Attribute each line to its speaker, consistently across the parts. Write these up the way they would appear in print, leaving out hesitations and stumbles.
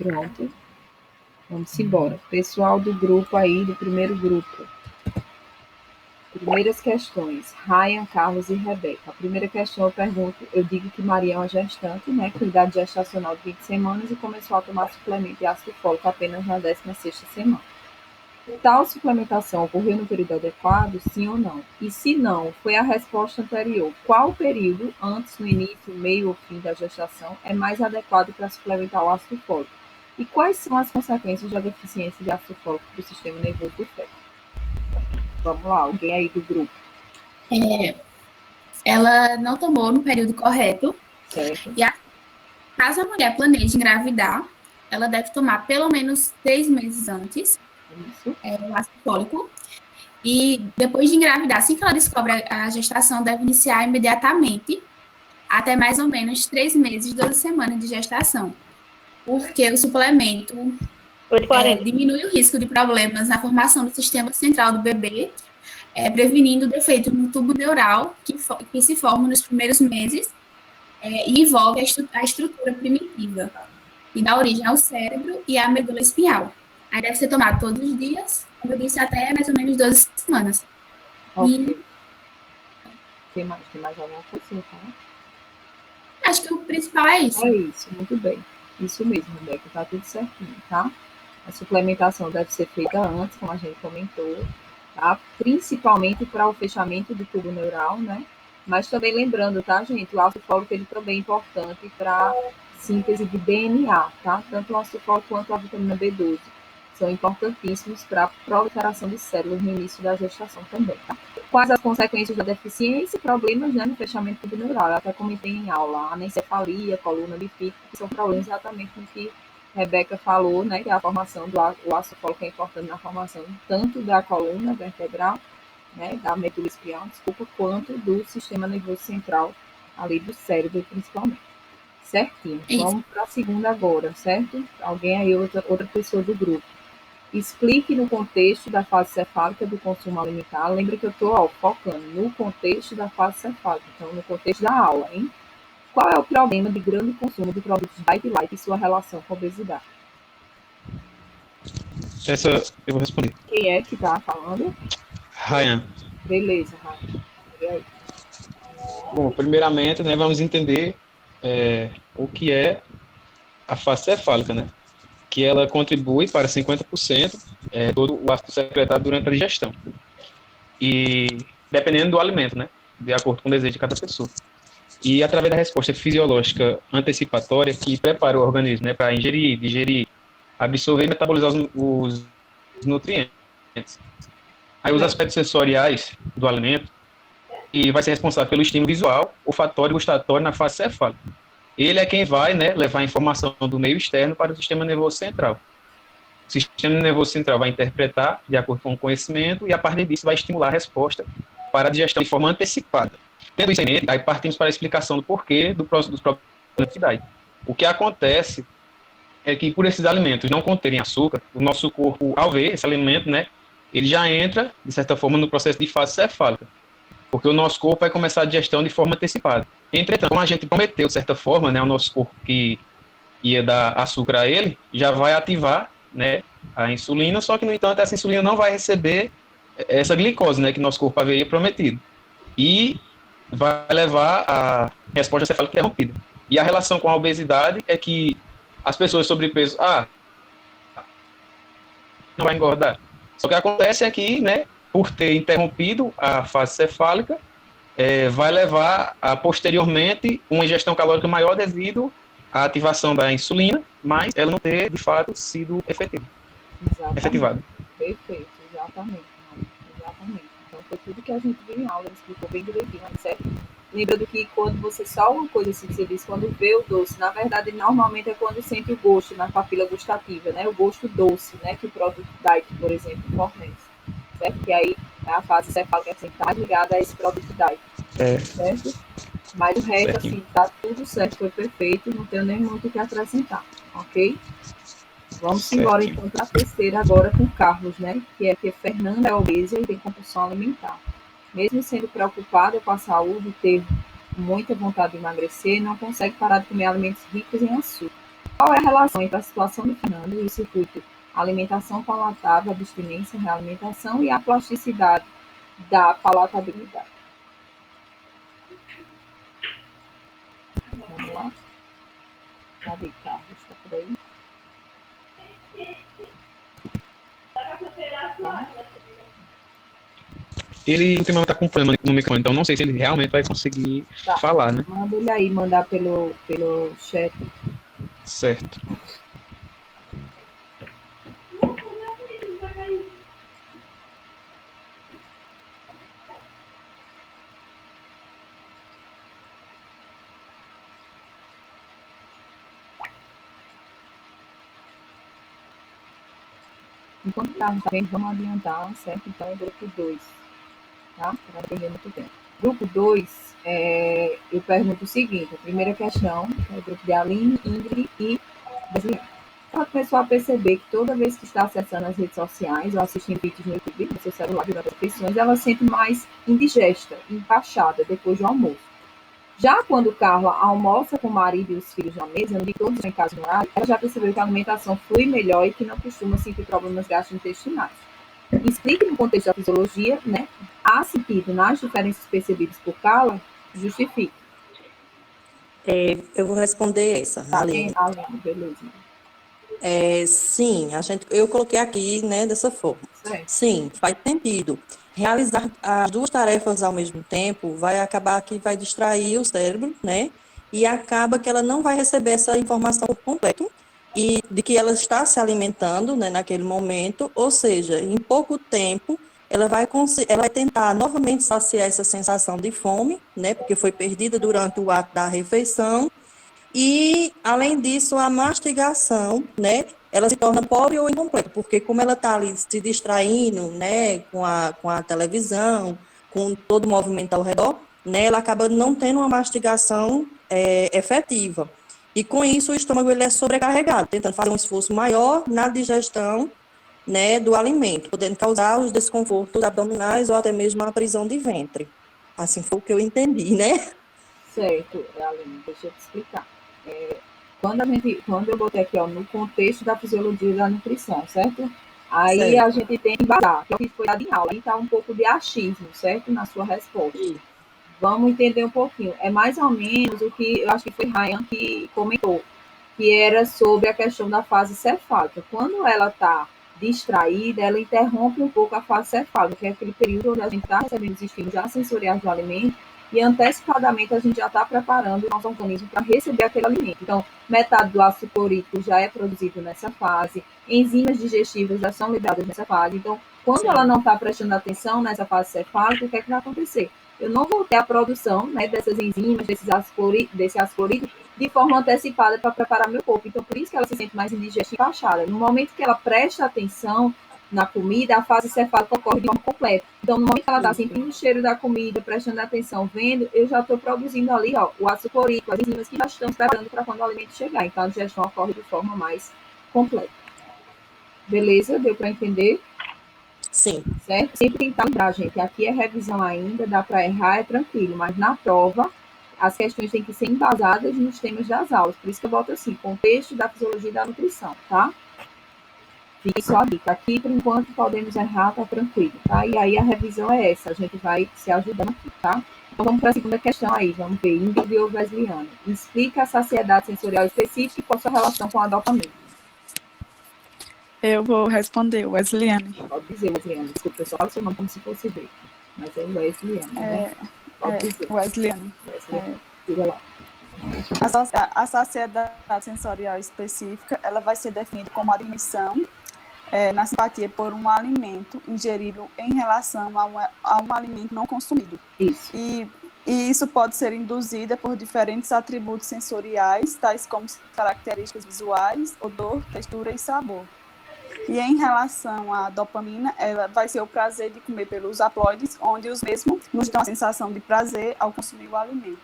Speaker 1: Pronto. Vamos embora. Pessoal do grupo aí, do primeiro grupo. Primeiras questões. Ryan, Carlos e Rebeca. A primeira questão eu digo que Maria é uma gestante, né, com idade gestacional de 20 semanas e começou a tomar suplemento de ácido fólico apenas na 16ª semana. Tal suplementação ocorreu no período adequado, sim ou não? E se não, foi a resposta anterior. Qual período, antes, no início, meio ou fim da gestação, é mais adequado para suplementar o ácido fólico? E quais são as consequências da deficiência de ácido fólico para o sistema nervoso do feto? Vamos lá, alguém aí do grupo.
Speaker 2: Ela não tomou no período correto.
Speaker 1: Certo.
Speaker 2: E caso a mulher planeje engravidar, ela deve tomar pelo menos 3 meses antes o ácido fólico. E depois de engravidar, assim que ela descobre a gestação, deve iniciar imediatamente, até mais ou menos 3 meses, 12 semanas de gestação. Porque o suplemento diminui o risco de problemas na formação do sistema central do bebê, prevenindo o defeito no tubo neural que se forma nos primeiros meses e envolve a estrutura primitiva, e dá origem ao cérebro e à medula espinhal. Aí deve ser tomado todos os dias, como eu disse, até mais ou menos 12 semanas.
Speaker 1: Ok. Tem mais alguma coisa, tá?
Speaker 2: Acho que o principal é isso.
Speaker 1: É isso, muito bem. Isso mesmo, Rebeca, tá tudo certinho, tá? A suplementação deve ser feita antes, como a gente comentou, tá? Principalmente para o fechamento do tubo neural, né? Mas também lembrando, tá, gente? O ácido fólico ele também é importante para síntese de DNA, tá? Tanto o ácido fólico quanto a vitamina B12 são importantíssimos para a proliferação de células no início da gestação também, tá? Quais as consequências da deficiência? Problemas, né, no fechamento do neural. Eu até comentei em aula, anencefalia, coluna bifídica, que são problemas exatamente no que Rebeca falou, né, que é a formação do ácido fólico é importante na formação tanto da coluna vertebral, né, da medula espinhal, desculpa, quanto do sistema nervoso central, ali do cérebro principalmente. Certinho.
Speaker 2: Isso.
Speaker 1: Vamos para a segunda agora, certo? Alguém aí, outra pessoa do grupo. Explique no contexto da fase cefálica do consumo alimentar. Lembra que eu estou focando no contexto da fase cefálica, então no contexto da aula, hein? Qual é o problema de grande consumo de produtos diet light e sua relação com a obesidade?
Speaker 3: Essa eu vou responder.
Speaker 1: Quem é que está falando?
Speaker 3: Ryan.
Speaker 1: Beleza, Ryan. E aí?
Speaker 3: Bom, primeiramente, né, vamos entender o que é a fase cefálica, né? Que ela contribui para 50% todo o ácido secretado durante a digestão. E dependendo do alimento, né? De acordo com o desejo de cada pessoa. E através da resposta fisiológica antecipatória que prepara o organismo, né, para ingerir, digerir, absorver e metabolizar os nutrientes. Aí os aspectos sensoriais do alimento e vai ser responsável pelo estímulo visual, olfatório e gustatório na fase cefálica. Ele é quem vai, né, levar a informação do meio externo para o sistema nervoso central. O sistema nervoso central vai interpretar de acordo com o conhecimento e, a partir disso, vai estimular a resposta para a digestão de forma antecipada. Tendo isso em mente, aí partimos para a explicação do porquê dos problemas de ansiedade. O que acontece é que, por esses alimentos não conterem açúcar, o nosso corpo, ao ver esse alimento, né, ele já entra, de certa forma, no processo de fase cefálica, porque o nosso corpo vai começar a digestão de forma antecipada. Entretanto, como a gente prometeu, de certa forma, né, o nosso corpo que ia dar açúcar a ele, já vai ativar, né, a insulina, só que, no entanto, essa insulina não vai receber essa glicose, né, que nosso corpo havia prometido. E vai levar a resposta cefálica interrompida. E a relação com a obesidade é que as pessoas sobrepeso, não vai engordar. Só que acontece é que, né, por ter interrompido a fase cefálica, vai levar a, posteriormente, uma ingestão calórica maior devido à ativação da insulina, mas ela não ter, de fato, sido efetivada.
Speaker 1: Perfeito, exatamente. Exatamente. Então, foi tudo que a gente viu em aula, ele explicou bem direitinho, certo? Lembrando que quando você só uma coisa assim que você disse, quando vê o doce, na verdade, normalmente é quando sente o gosto na papila gustativa, né? O gosto doce, né? Que o produto diet, por exemplo, fornece, certo? Que aí a fase cefálica sempre está ligada a esse produto diet, certo? Mas o resto,
Speaker 3: Certinho.
Speaker 1: assim, tá tudo certo, foi perfeito, não tenho nem muito o que acrescentar, ok? Vamos embora então para a terceira agora com Carlos, né? Que é que Fernanda é obesa e tem compulsão alimentar. Mesmo sendo preocupada com a saúde e ter muita vontade de emagrecer, não consegue parar de comer alimentos ricos em açúcar. qual é a relação entre a situação do Fernando e o circuito alimentação palatável, abstinência, realimentação e a plasticidade da palatabilidade? Vamos lá. Cadê, Carlos? Está por aí?
Speaker 3: Ele ultimamente está com problema no microfone, então não sei se ele realmente vai conseguir falar, né?
Speaker 1: Manda ele aí, mandar pelo chat.
Speaker 3: Certo.
Speaker 1: Enquanto o Carlos está vendo, vamos adiantar, certo? Então, é grupo 2, tá? Para entender muito bem. Grupo 2, eu pergunto o seguinte, a primeira questão, é o grupo de Aline, Ingrid e Brasileiro. A pessoa perceber que toda vez que está acessando as redes sociais ou assistindo vídeos no YouTube, no seu celular, durante as refeições, ela sente mais indigesta, empachada depois do almoço. Já quando Carla almoça com o marido e os filhos na mesa, no dia todos em casa no horário, ela já percebeu que a alimentação flui melhor e que não costuma sentir problemas gastrointestinais. Explique no contexto da fisiologia, né? Há sentido nas diferenças percebidas por Carla? Justifique.
Speaker 4: Eu vou responder essa, Aline.
Speaker 1: Aline, beleza.
Speaker 4: Sim, eu coloquei aqui, né, dessa forma.
Speaker 1: Certo.
Speaker 4: Sim, faz sentido. Realizar as duas tarefas ao mesmo tempo vai acabar que vai distrair o cérebro, né? E acaba que ela não vai receber essa informação por completo e de que ela está se alimentando, né, naquele momento, ou seja, em pouco tempo ela vai tentar novamente saciar essa sensação de fome, né, porque foi perdida durante o ato da refeição. E, além disso, a mastigação, né, ela se torna pobre ou incompleta, porque como ela está ali se distraindo, né, com a televisão, com todo o movimento ao redor, né, ela acaba não tendo uma mastigação efetiva. E, com isso, o estômago ele é sobrecarregado, tentando fazer um esforço maior na digestão, né, do alimento, podendo causar os desconfortos abdominais ou até mesmo a prisão de ventre. Assim foi o que eu entendi, né?
Speaker 1: Certo, Aline, deixa eu te explicar. Quando eu botei aqui, ó, no contexto da fisiologia da nutrição, certo? Aí
Speaker 4: Certo.
Speaker 1: a gente tem que embasar, que é o que foi dado em aula. Aí está um pouco de achismo, certo? Na sua resposta. Vamos entender um pouquinho. É mais ou menos o que eu acho que foi Ryan que comentou, que era sobre a questão da fase cefálica. Quando ela está distraída, ela interrompe um pouco a fase cefálica, que é aquele período onde a gente está recebendo os estímulos já sensoriais do alimento e antecipadamente a gente já está preparando o nosso organismo para receber aquele alimento. Então, metade do ácido clorídrico já é produzido nessa fase, enzimas digestivas já são liberadas nessa fase. Então, quando ela não está prestando atenção nessa fase cefálica, o que é que vai acontecer? Eu não vou ter a produção, né, dessas enzimas, desse ácido clorídrico, de forma antecipada para preparar meu corpo. Então, por isso que ela se sente mais indigesta e baixada. No momento que ela presta atenção na comida, a fase cefálica ocorre de forma completa. Então, no momento que ela está sentindo o cheiro da comida, prestando atenção, vendo, eu já estou produzindo ali, ó, o ácido clorídrico, as enzimas que já estão preparando para quando o alimento chegar. Então, a digestão ocorre de forma mais completa. Beleza? Deu para entender?
Speaker 4: Sim.
Speaker 1: Certo? Sempre tentar lembrar, gente, aqui é revisão ainda, dá para errar, é tranquilo, mas na prova as questões têm que ser embasadas nos temas das aulas. Por isso que eu boto assim, contexto da fisiologia e da nutrição, tá? Fique só a dica. Aqui, por enquanto, podemos errar, tá tranquilo, tá? E aí a revisão é essa, a gente vai se ajudando aqui, tá? Então vamos para a segunda questão aí, vamos ver. Ingrid ou Wesleyana. Explica a saciedade sensorial específica e qual a sua relação com a dopamina.
Speaker 5: Eu vou responder, Wesleyane.
Speaker 1: Pode dizer, Wesleyana. Desculpa, eu só falo seu nome como se fosse ver. Mas é Wesleyana, né? Pode dizer.
Speaker 5: Wesleyane.
Speaker 1: Diga lá.
Speaker 5: A saciedade sensorial específica, ela vai ser definida como a admissão na simpatia por um alimento ingerido em relação a um alimento não consumido.
Speaker 1: Isso.
Speaker 5: E isso pode ser induzida por diferentes atributos sensoriais, tais como características visuais, odor, textura e sabor. E em relação à dopamina, ela vai ser o prazer de comer pelos haploides, onde os mesmos nos dão a sensação de prazer ao consumir o alimento.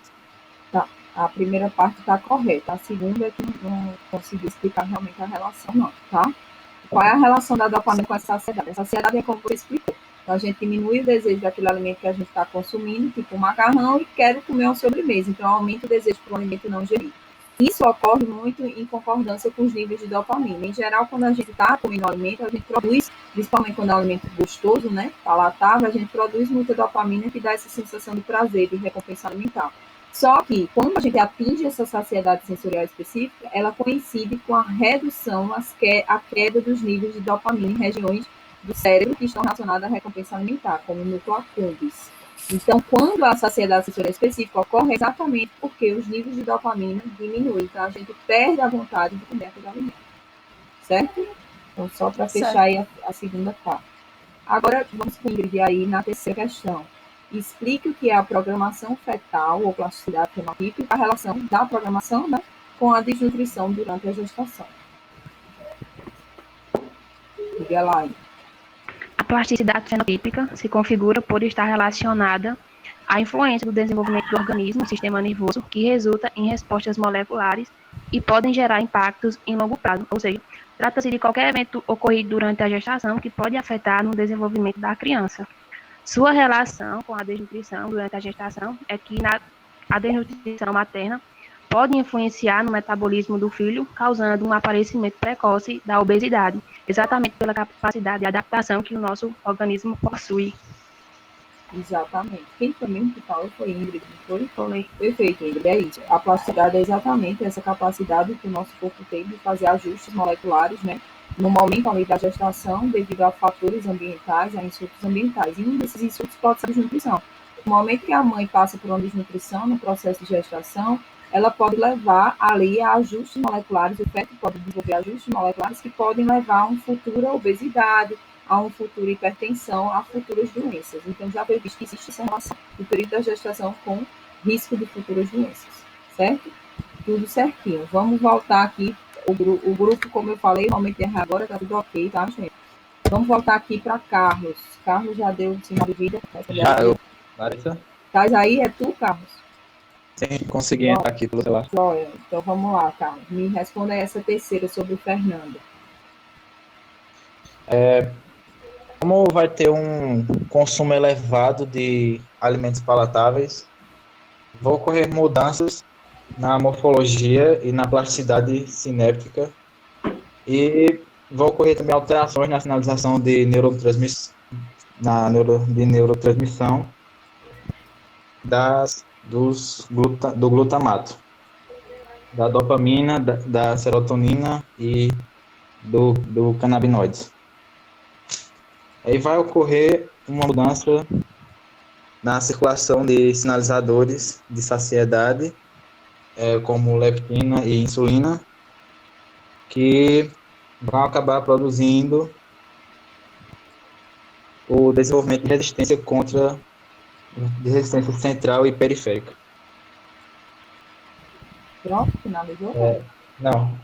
Speaker 1: Tá. A primeira parte está correta. A segunda é que não consegui explicar realmente a relação, não, tá? Qual é a relação da dopamina com a saciedade? A saciedade é como você explicou. Então, a gente diminui o desejo daquele alimento que a gente está consumindo, tipo o macarrão, e quero comer uma sobremesa. Então, aumenta o desejo por um alimento não ingerido. Isso ocorre muito em concordância com os níveis de dopamina. Em geral, quando a gente está comendo alimento, a gente produz, principalmente quando é um alimento gostoso, né, palatável, a gente produz muita dopamina que dá essa sensação de prazer, de recompensa alimentar. Só que, quando a gente atinge essa saciedade sensorial específica, ela coincide com a redução, a queda dos níveis de dopamina em regiões do cérebro que estão relacionadas à recompensa alimentar, como o núcleo accumbens. Então, quando a saciedade sensorial específica ocorre, é exatamente porque os níveis de dopamina diminuem, então a gente perde a vontade de comer aquele alimento. Certo? Então, só para fechar aí a segunda parte. Agora, vamos com Ingrid aí na terceira questão. Explique o que é a programação fetal ou plasticidade fenotípica, a relação da programação, né, com a desnutrição durante a gestação. Diga lá aí.
Speaker 6: A plasticidade fenotípica se configura por estar relacionada à influência do desenvolvimento do organismo, do sistema nervoso, que resulta em respostas moleculares e podem gerar impactos em longo prazo, ou seja, trata-se de qualquer evento ocorrido durante a gestação que pode afetar no desenvolvimento da criança. Sua relação com a desnutrição durante a gestação é que a desnutrição materna pode influenciar no metabolismo do filho, causando um aparecimento precoce da obesidade, exatamente pela capacidade de adaptação que o nosso organismo possui.
Speaker 1: Exatamente. Quem também que falou foi Ingrid, não foi?
Speaker 6: Foi.
Speaker 1: Perfeito, Ingrid, é isso. A plasticidade é exatamente essa capacidade que o nosso corpo tem de fazer ajustes moleculares, né? No momento ali da gestação, devido a fatores ambientais, a insultos ambientais. E um desses insultos pode ser a desnutrição. No momento que a mãe passa por uma desnutrição no processo de gestação, ela pode levar ali a ajustes moleculares, o feto pode desenvolver ajustes moleculares que podem levar a uma futura obesidade, a uma futura hipertensão, a futuras doenças. Então, já foi visto que existe essa relação do período da gestação com risco de futuras doenças, certo? Tudo certinho. Vamos voltar aqui. O grupo, como eu falei, aumentei agora, tá tudo ok, tá, gente? Vamos voltar aqui para Carlos. Carlos já deu o sinal de vida?
Speaker 3: Já, eu. Larissa?
Speaker 1: Estás aí? É tu, Carlos?
Speaker 3: Sim, consegui entrar aqui pelo celular.
Speaker 1: Joia. Então, vamos lá, Carlos. Me responda essa terceira sobre o Fernando.
Speaker 7: Como vai ter um consumo elevado de alimentos palatáveis, vão ocorrer mudanças na morfologia e na plasticidade sinéptica e vão ocorrer também alterações na sinalização de neurotransmissão do glutamato, da dopamina, da serotonina e do canabinoides. Aí vai ocorrer uma mudança na circulação de sinalizadores de saciedade, como leptina e insulina, que vão acabar produzindo o desenvolvimento de resistência resistência central e periférica.
Speaker 1: Pronto, finalizou?
Speaker 7: Não,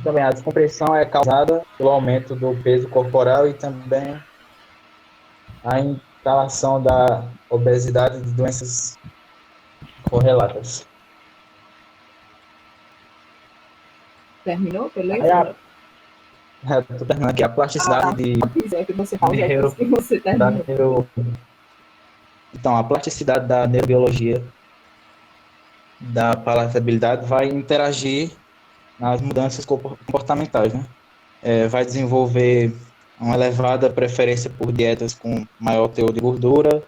Speaker 7: também a descompressão é causada pelo aumento do peso corporal e também a instalação da obesidade e de doenças correlatas.
Speaker 1: Terminou, beleza?
Speaker 7: Estou terminando aqui. A plasticidade
Speaker 1: que você fala que você terminou.
Speaker 7: Então, a plasticidade da neurobiologia da palatabilidade vai interagir nas mudanças comportamentais, né? Vai desenvolver uma elevada preferência por dietas com maior teor de gordura,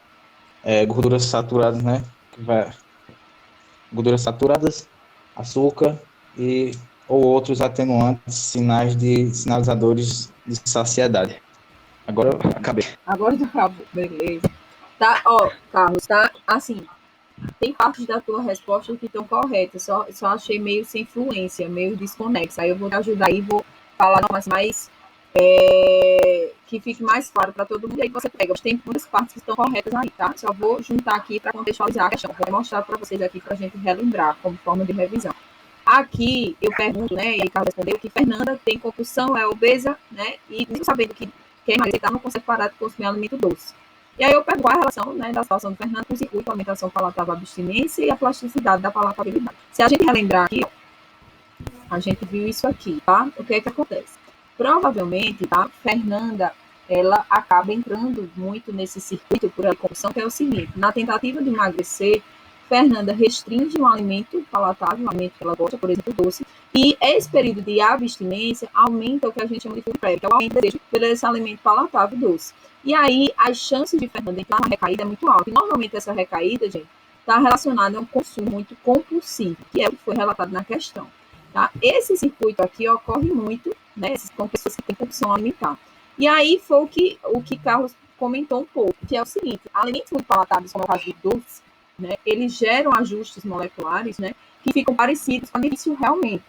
Speaker 7: gorduras saturadas, né? Gorduras saturadas, açúcar ou outros atenuantes, sinalizadores de saciedade. Agora eu acabei.
Speaker 1: Agora eu acabo, beleza. Tá, Carlos, tá assim, tem partes da tua resposta que estão corretas, só achei meio sem fluência, meio desconexa. Aí eu vou te ajudar e vou falar mais que fique mais claro para todo mundo. E aí você pega, tem muitas partes que estão corretas aí, tá? Só vou juntar aqui para contextualizar a questão. Vou mostrar para vocês aqui para a gente relembrar como forma de revisão. Aqui eu pergunto, né, e Carlos respondeu que Fernanda tem compulsão, é obesa, né, e mesmo sabendo que quer emagrecer, não consegue parar de consumir alimento doce. E aí eu pergunto a relação, né, da situação do Fernando com o circuito, a alimentação palatável, abstinência e a plasticidade da palatabilidade. Se a gente relembrar aqui, a gente viu isso aqui, tá? O que é que acontece? Provavelmente, tá, Fernanda, ela acaba entrando muito nesse circuito por compulsão, que é o seguinte: na tentativa de emagrecer, Fernanda restringe um alimento palatável, um alimento que ela gosta, por exemplo, doce, e esse período de abstinência aumenta o que a gente chama de food prep, que é o aumento do desejo por esse alimento palatável doce. E aí, as chances de Fernanda entrar numa recaída é muito alta. E, normalmente, essa recaída, gente, está relacionada a um consumo muito compulsivo, que é o que foi relatado na questão. Tá? Esse circuito aqui ocorre muito, né, com pessoas que têm compulsão alimentar. E aí foi o que Carlos comentou um pouco, que é o seguinte: alimentos muito palatáveis, como é o caso do doce, né, eles geram ajustes moleculares, né, que ficam parecidos com o início realmente.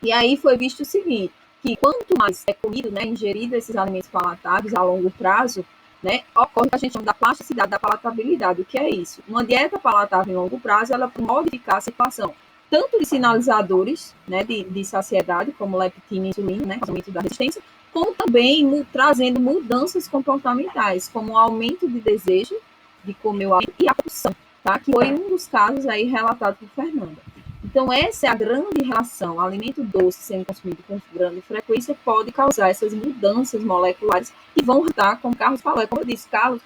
Speaker 1: E aí foi visto o seguinte, que quanto mais é comido, né, ingerido esses alimentos palatáveis a longo prazo, né, ocorre o que a gente chama da plasticidade, da palatabilidade. O que é isso? Uma dieta palatável em longo prazo, ela pode modificar a situação tanto de sinalizadores, né, de saciedade, como leptina e insulina, né, aumento da resistência, como também trazendo mudanças comportamentais, como o aumento de desejo de comer o alimento e a compulsão, tá? Que foi um dos casos aí relatado por Fernanda. Então, essa é a grande relação. O alimento doce sendo consumido com grande frequência pode causar essas mudanças moleculares que vão estar, como o Carlos falou. É como eu disse, Carlos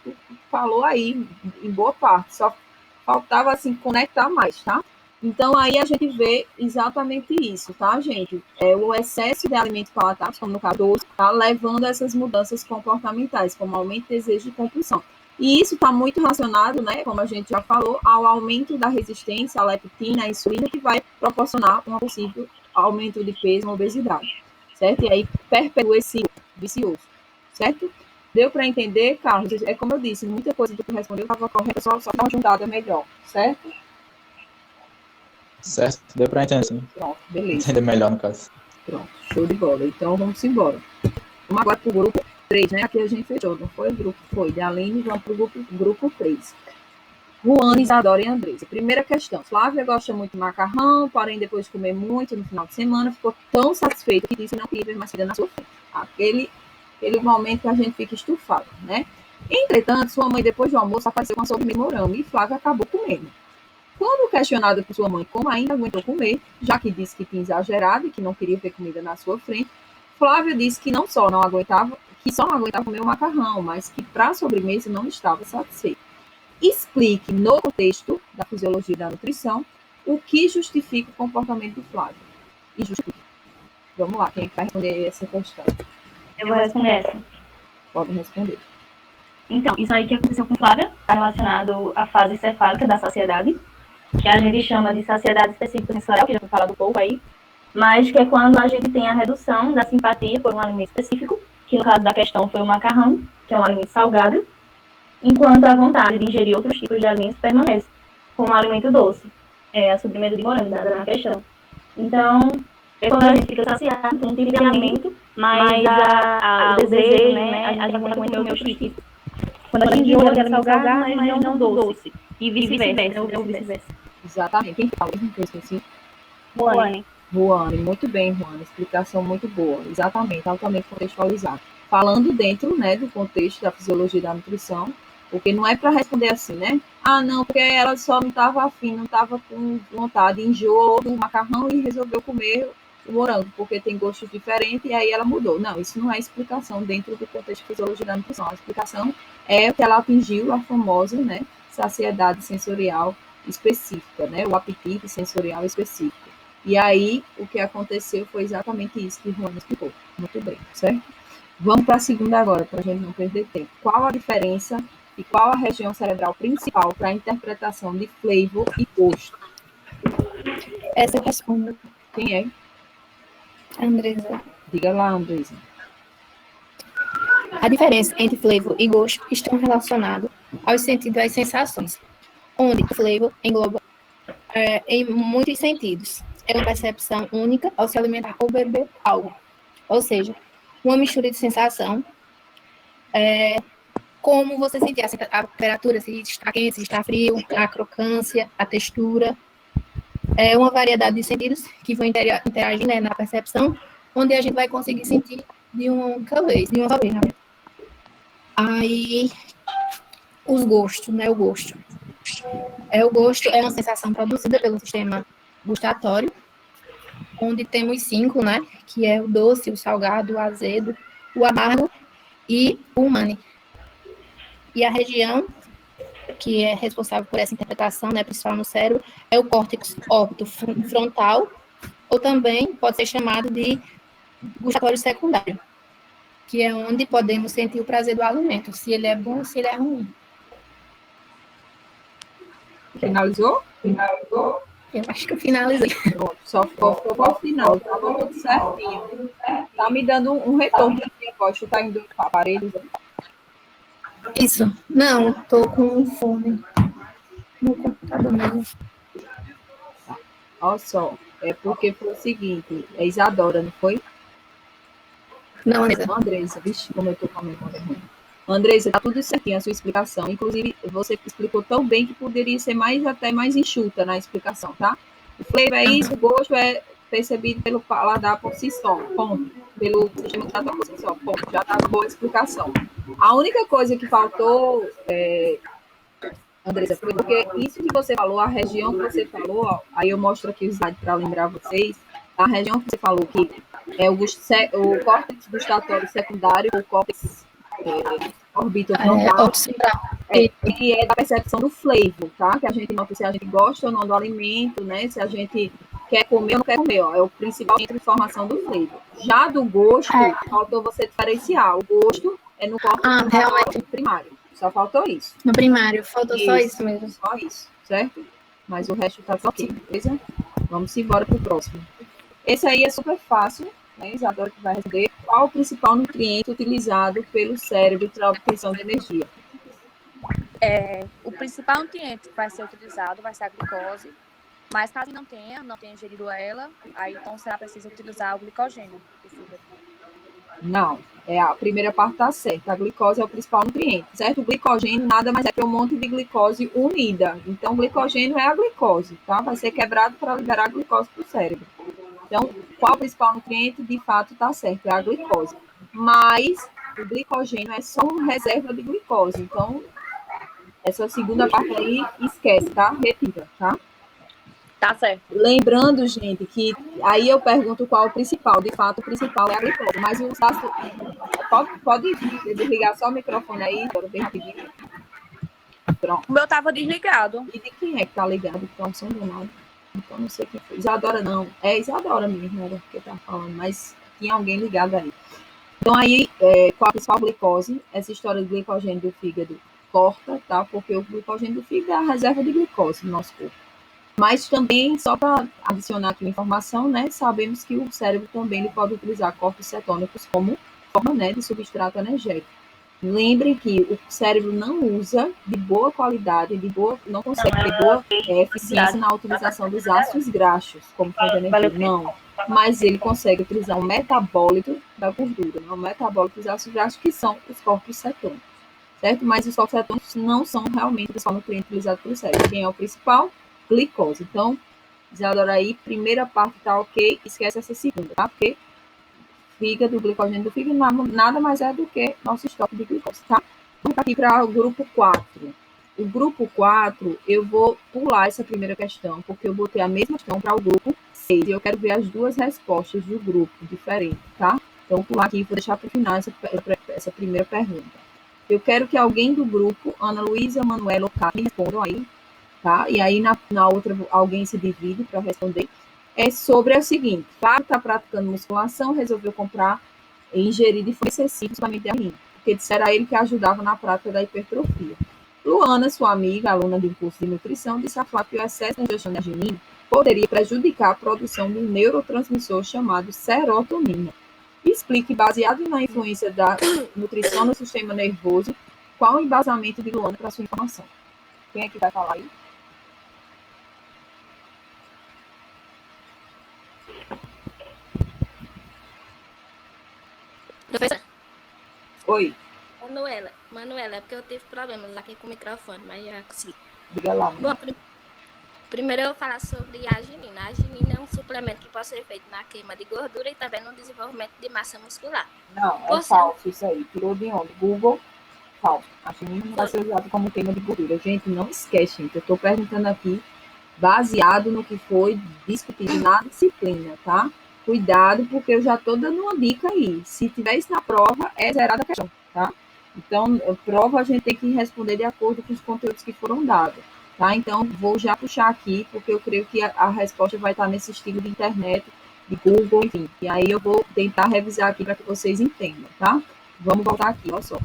Speaker 1: falou aí em boa parte, só faltava assim conectar mais, tá? Então, aí a gente vê exatamente isso, tá, gente? O excesso de alimentos palatáveis, como no caso doce, tá levando a essas mudanças comportamentais, como aumento de desejo e compulsão. E isso está muito relacionado, né, como a gente já falou, ao aumento da resistência à leptina, à insulina, que vai proporcionar um possível aumento de peso, uma obesidade, certo? E aí perpetua esse vicioso, certo? Deu para entender, Carlos? É como eu disse, muita coisa do que respondeu estava correta, só uma juntada melhor, certo?
Speaker 7: Certo, deu para entender, sim.
Speaker 1: Pronto, beleza.
Speaker 7: Entender melhor, no caso.
Speaker 1: Pronto, show de bola. Então, vamos embora. Vamos agora para o grupo 3, né? Aqui a gente fechou, não foi o grupo? Foi de Aline, vamos para o grupo 3. Juana, Isadora e Andressa. Primeira questão. Flávia gosta muito de macarrão, porém, depois de comer muito no final de semana, ficou tão satisfeita que disse que não queria ver mais comida na sua frente. Aquele momento que a gente fica estufado, né? Entretanto, sua mãe, depois do almoço, apareceu com a sobremesa morango e Flávia acabou comendo. Quando questionada por sua mãe como ainda aguentou comer, já que disse que tinha exagerado e que não queria ver comida na sua frente, Flávia disse que só não aguentava comer o macarrão, mas que para a sobremesa não estava satisfeita. Explique, no contexto da fisiologia da nutrição, o que justifica o comportamento de Flávia. E justifica. Vamos lá, quem vai responder essa questão?
Speaker 6: Eu vou responder essa.
Speaker 1: Pode responder.
Speaker 6: Então, isso aí que aconteceu com Flávia está relacionado à fase cefálica da saciedade, que a gente chama de saciedade específica sensorial, que já foi falado um pouco aí, mas que é quando a gente tem a redução da simpatia por um alimento específico, que no caso da questão foi o macarrão, que é um alimento salgado, enquanto a vontade de ingerir outros tipos de alimentos permanece, como o alimento doce, a sobremesa de morango, dada na questão. Então, quando a gente fica saciado com um tipo de alimento, mas o desejo, né, a gente vai comer outros tipos. Quando a gente enjoa de alimento salgado, mas não doce. E vice-versa, ou vice-versa.
Speaker 1: Exatamente. Quem fala isso que eu esqueci?
Speaker 6: Ruane.
Speaker 1: Ruane, muito bem, Ruane. Explicação muito boa. Exatamente, altamente contextualizado. Falando dentro, né, do contexto da fisiologia da nutrição, porque não é para responder assim, né? Ah, não, porque ela só não estava afim, não estava com vontade, enjoou do macarrão e resolveu comer o morango, porque tem gostos diferentes e aí ela mudou. Não, isso não é explicação dentro do contexto de fisiologia da nutrição. A explicação é que ela atingiu a famosa, né, saciedade sensorial específica, né, o apetite sensorial específico. E aí, o que aconteceu foi exatamente isso que o Juan explicou. Muito bem, certo? Vamos para a segunda agora, para a gente não perder tempo. Qual a diferença e qual a região cerebral principal para a interpretação de flavor e gosto?
Speaker 2: Essa eu respondo.
Speaker 1: Quem é?
Speaker 2: Andresa.
Speaker 1: Diga lá, Andresa.
Speaker 2: A diferença entre flavor e gosto estão relacionados aos sentidos das sensações, onde o flavor engloba em muitos sentidos. É uma percepção única ao se alimentar ou beber algo. Ou seja, uma mistura de sensação, como você sentir a temperatura, se está quente, se está frio, a crocância, a textura. É uma variedade de sentidos que vão interagir, né, na percepção, onde a gente vai conseguir sentir de uma única vez, de uma só vez. Né? Aí, os gostos, né, o gosto. O gosto é uma sensação produzida pelo sistema gustatório, onde temos 5, né, que é o doce, o salgado, o azedo, o amargo e o umami. E a região que é responsável por essa interpretação, né, principal no cérebro, é o córtex óptofrontal, ou também pode ser chamado de gustatório secundário, que é onde podemos sentir o prazer do alimento, se ele é bom ou se ele é ruim.
Speaker 1: Finalizou?
Speaker 2: Eu acho que eu finalizei.
Speaker 1: Pronto, só ficou para o final, estava tudo certinho. Tá me dando um retorno da minha voz, tu tá indo para aparelhos?
Speaker 2: Isso. Não, tô com um fone no computador mesmo.
Speaker 1: Olha só, é porque foi o seguinte, é Isadora, não foi?
Speaker 2: Não, Andresa.
Speaker 1: Andresa, vixe, como eu tô com a memória ruim. Andresa, tá tudo certinho a sua explicação. Inclusive, você explicou tão bem que poderia ser até mais enxuta na explicação, tá? O flavor é isso, o gosto é percebido pelo paladar por si só, ponto. Pelo sistema gustatório por si só, ponto. Já tá boa a explicação. A única coisa que faltou, Andresa, foi porque isso que você falou, a região que você falou, ó, aí eu mostro aqui o slide para lembrar vocês, a região que você falou que é o córtex gustatório secundário, o córtex orbitofrontal, ele é da percepção do flavor, tá? Que a gente nota se a gente gosta ou não do alimento, né? Se a gente quer comer ou não quer comer, ó. É o principal centro de formação do flavor. Já do gosto, faltou você diferenciar. O gosto é no córtex primário. Só faltou isso.
Speaker 2: No primário, faltou só isso mesmo.
Speaker 1: Só isso, certo? Mas o resto tá ok, beleza? Vamos embora pro próximo. Esse aí é super fácil, né? Isadora que vai responder. Qual o principal nutriente utilizado pelo cérebro para a obtenção de energia?
Speaker 8: O principal nutriente que vai ser utilizado vai ser a glicose, mas caso não tenha ingerido ela, aí então será preciso utilizar o glicogênio.
Speaker 1: Não, a primeira parte está certa. A glicose é o principal nutriente, certo? O glicogênio nada mais é que um monte de glicose unida. Então, o glicogênio é a glicose, tá? Vai ser quebrado para liberar a glicose para o cérebro. Então, qual o principal nutriente? De fato, está certo, é a glicose. Mas o glicogênio é só uma reserva de glicose. Então, essa segunda parte aí, esquece, tá? Retira, tá?
Speaker 8: Tá certo.
Speaker 1: Lembrando, gente, que aí eu pergunto qual o principal. De fato, o principal é a glicose. Mas o ácido... Pode desligar só o microfone aí, bem rapidinho. Pronto.
Speaker 8: O meu tava desligado.
Speaker 1: E de quem é que tá ligado? Então, são do nada. Então, não sei quem foi. Isadora não. É Isadora mesmo, era o que eu tava falando. Mas tinha alguém ligado aí. Então, aí, qual a principal glicose? Essa história do glicogênio do fígado corta, tá? Porque o glicogênio do fígado é a reserva de glicose no nosso corpo. Mas também, só para adicionar aqui uma informação, né? Sabemos que o cérebro também ele pode utilizar corpos cetônicos como forma, né, de substrato energético. Lembrem que o cérebro não usa de boa qualidade, não consegue ter boa eficiência na utilização dos ácidos graxos como fonte de energia. Não. Mas ele consegue utilizar um metabólito da gordura, né? Um metabólito dos ácidos graxos, que são os corpos cetônicos. Certo? Mas os corpos cetônicos não são realmente o principal nutriente utilizado pelo cérebro. Quem é o principal? Glicose. Então, Isadora aí, primeira parte tá ok, esquece essa segunda, tá? Porque fígado, o glicogênio do fígado nada mais é do que nosso estoque de glicose, tá? Vamos aqui para o grupo 4. O grupo 4, eu vou pular essa primeira questão, porque eu botei a mesma questão para o grupo 6, e eu quero ver as duas respostas do grupo diferente, tá? Então, vou pular aqui e vou deixar para o final essa primeira pergunta. Eu quero que alguém do grupo, Ana Luísa, Manuela ou Karen, respondam aí, tá? E aí, na outra, alguém se divide para responder. É sobre o seguinte: Fábio está praticando musculação, resolveu comprar e ingerir de forma excessiva suplemento de arginina, porque disseram a ele que ajudava na prática da hipertrofia. Luana, sua amiga, aluna do curso de nutrição, disse a Flávio que o excesso de ingestão de arginina poderia prejudicar a produção de um neurotransmissor chamado serotonina. Explique, baseado na influência da nutrição no sistema nervoso, qual o embasamento de Luana para sua informação. Quem é que vai falar aí?
Speaker 9: Professora?
Speaker 1: Oi.
Speaker 9: Manuela, é porque eu tive problemas aqui com o microfone, mas já consegui.
Speaker 1: Diga lá.
Speaker 9: Bom, primeiro eu vou falar sobre a arginina. A arginina é um suplemento que pode ser feito na queima de gordura e também no desenvolvimento de massa muscular.
Speaker 1: Não, é falso isso aí. Tirou de onde? Google, falso. A arginina não vai ser usada como queima de gordura. Gente, não esquece, gente. Eu estou perguntando aqui baseado no que foi discutido na disciplina, tá? Cuidado, porque eu já estou dando uma dica aí. Se tiver isso na prova, é zerada a questão, tá? Então, a prova a gente tem que responder de acordo com os conteúdos que foram dados, tá? Então, vou já puxar aqui, porque eu creio que a resposta vai estar nesse estilo de internet, de Google, enfim. E aí eu vou tentar revisar aqui para que vocês entendam, tá? Vamos voltar aqui, olha só.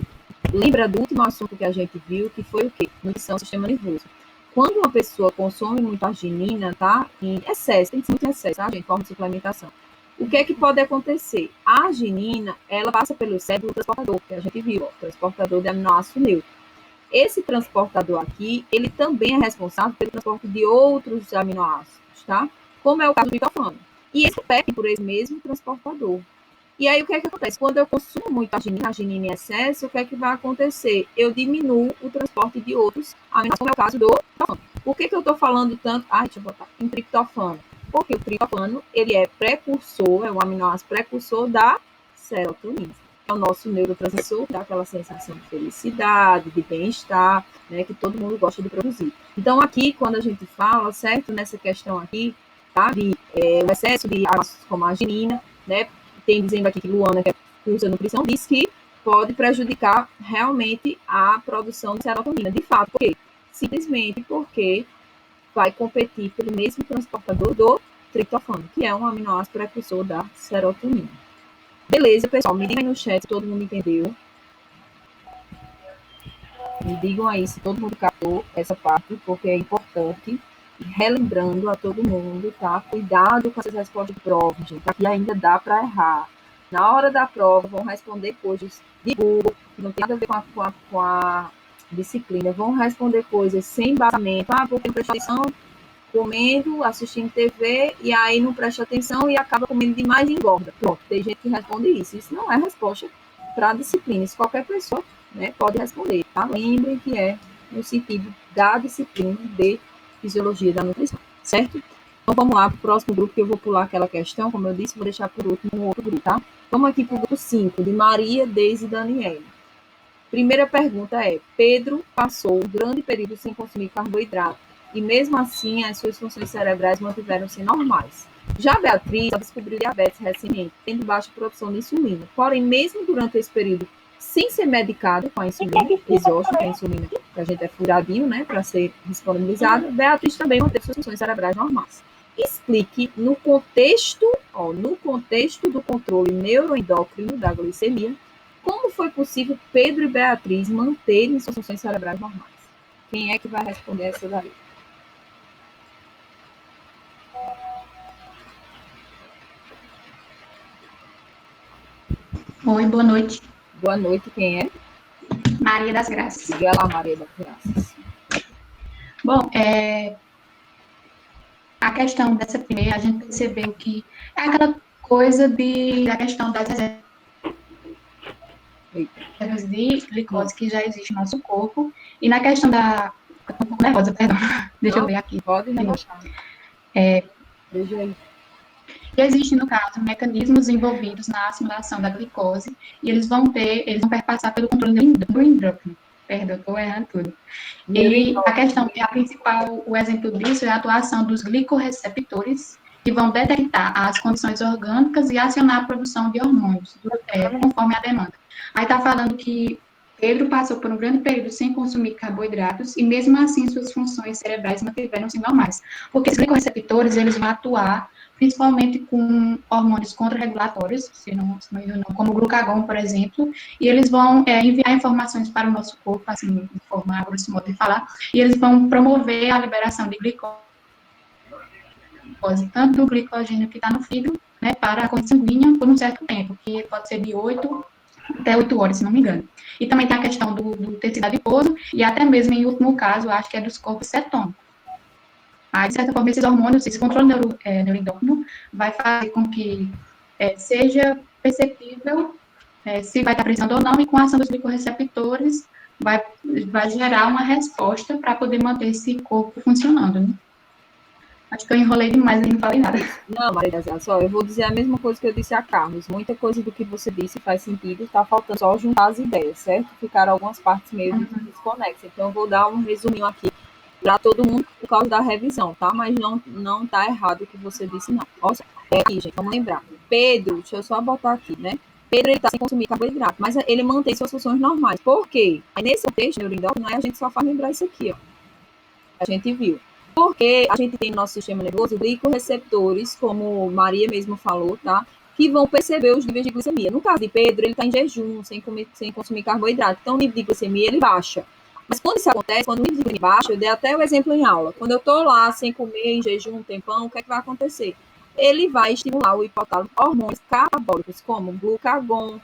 Speaker 1: Lembra do último assunto que a gente viu, que foi o quê? Nutrição do sistema nervoso. Quando uma pessoa consome muita arginina, tá? Em excesso, tem que ser muito excesso, tá, gente? Forma de suplementação. O que é que pode acontecer? A arginina, ela passa pelo cérebro do transportador, que a gente viu, ó, transportador de aminoácido neutro. Esse transportador aqui, ele também é responsável pelo transporte de outros aminoácidos, tá? Como é o caso do triptofano. E eles competem por esse mesmo transportador. E aí, o que é que acontece? Quando eu consumo muita arginina em excesso, o que é que vai acontecer? Eu diminuo o transporte de outros aminoácidos, como é o caso do triptofano. Por que eu estou falando tanto... deixa eu botar em triptofano. Porque o triptofano, ele é precursor, é um aminoácido precursor da serotonina. É o nosso neurotransmissor, dá aquela sensação de felicidade, de bem-estar, né, que todo mundo gosta de produzir. Então, aqui, quando a gente fala, certo, nessa questão aqui, tá, de o excesso de aminoácidos como a arginina, né, tem dizendo aqui que Luana, que cursa nutrição, diz que pode prejudicar realmente a produção de serotonina. De fato, por quê? Simplesmente porque vai competir pelo mesmo transportador do triptofano, que é um aminoácido precursor da serotonina. Beleza, pessoal, me digam aí no chat se todo mundo entendeu. Me digam aí se todo mundo captou essa parte, porque é importante. Relembrando a todo mundo, tá? Cuidado com essas respostas de prova, gente. Aqui ainda dá para errar. Na hora da prova, vão responder coisas de Google, que não tem nada a ver com a disciplina. Vão responder coisas sem embasamento. Porque não presta atenção, comendo, assistindo TV, e aí não presta atenção e acaba comendo demais e engorda. Pronto, tem gente que responde isso. Isso não é resposta para a disciplina. Isso qualquer pessoa, né, pode responder, tá? Lembrem que é no sentido da disciplina de fisiologia da nutrição, certo? Então, vamos lá para o próximo grupo, que eu vou pular aquela questão, como eu disse, vou deixar por último um outro grupo, tá? Vamos aqui para o grupo 5, de Maria, Deise e Daniele. Primeira pergunta é: Pedro passou um grande período sem consumir carboidrato e, mesmo assim, as suas funções cerebrais mantiveram-se normais. Já Beatriz descobriu diabetes recentemente, tendo baixa produção de insulina. Porém, mesmo durante esse período, sem ser medicada com a insulina, exógena, que é a insulina que a gente é furadinho, né, para ser disponibilizada, Beatriz também manteve suas funções cerebrais normais. Explique no contexto do controle neuroendócrino da glicemia, como foi possível Pedro e Beatriz manterem suas funções cerebrais normais. Quem é que vai responder essa daí?
Speaker 2: Oi, boa noite.
Speaker 1: Boa noite, quem é?
Speaker 2: Maria das Graças.
Speaker 1: Diga lá, Maria das Graças.
Speaker 2: Bom, a questão dessa primeira, a gente percebeu que é aquela coisa da questão das reservas de glicose que já existe no nosso corpo. E na questão da... Estou um pouco nervosa, perdão. Deixa eu ver aqui.
Speaker 1: Pode relaxar. Veja aí.
Speaker 2: E existem, no caso, mecanismos envolvidos na assimilação da glicose, e eles vão perpassar pelo controle do endócrino. Perdão, estou errando tudo. E a questão, o exemplo disso é a atuação dos glicorreceptores, que vão detectar as condições orgânicas e acionar a produção de hormônios, conforme a demanda. Aí está falando que Pedro passou por um grande período sem consumir carboidratos, e mesmo assim suas funções cerebrais mantiveram-se normais. Porque os glicorreceptores, eles vão atuar principalmente com hormônios contrarregulatórios, como o glucagon, por exemplo, e eles vão enviar informações para o nosso corpo, assim, de forma grosso modo de falar, e eles vão promover a liberação de glicose, tanto do glicogênio que está no fígado, né, para a corrente sanguínea por um certo tempo, que pode ser de 8 até 8 horas, se não me engano. E também tem a questão do tecido adiposo, e até mesmo, em último caso, acho que é dos corpos cetônicos. Aí, de certa forma, esses hormônios, esse controle neuroendócrino vai fazer com que seja perceptível se vai estar precisando ou não, e com a ação dos glicorreceptores vai gerar uma resposta para poder manter esse corpo funcionando, né? Acho que eu enrolei demais e não falei nada.
Speaker 1: Não, Maria, só eu vou dizer a mesma coisa que eu disse a Carlos. Muita coisa do que você disse faz sentido, está faltando só juntar as ideias, certo? Ficaram algumas partes meio desconexas. Então, eu vou dar um resuminho aqui para todo mundo por causa da revisão, tá? Mas não está errado o que você disse, não. Olha aqui, gente, vamos lembrar. Pedro, deixa eu só botar aqui, né? Pedro está sem consumir carboidrato, mas ele mantém suas funções normais. Por quê? Aí, nesse contexto neuroendócrino, a gente só faz lembrar isso aqui, ó. A gente viu. Porque a gente tem no nosso sistema nervoso glicorreceptores, como Maria mesmo falou, tá? Que vão perceber os níveis de glicemia. No caso de Pedro, ele está em jejum, sem consumir carboidrato. Então, o nível de glicemia, ele baixa. Mas quando isso acontece, quando o nível de glicemia baixa, eu dei até o exemplo em aula. Quando eu estou lá, sem comer, em jejum, um tempão, o que é que vai acontecer? Ele vai estimular o hipotálamo hormônios catabólicos, como glucagon,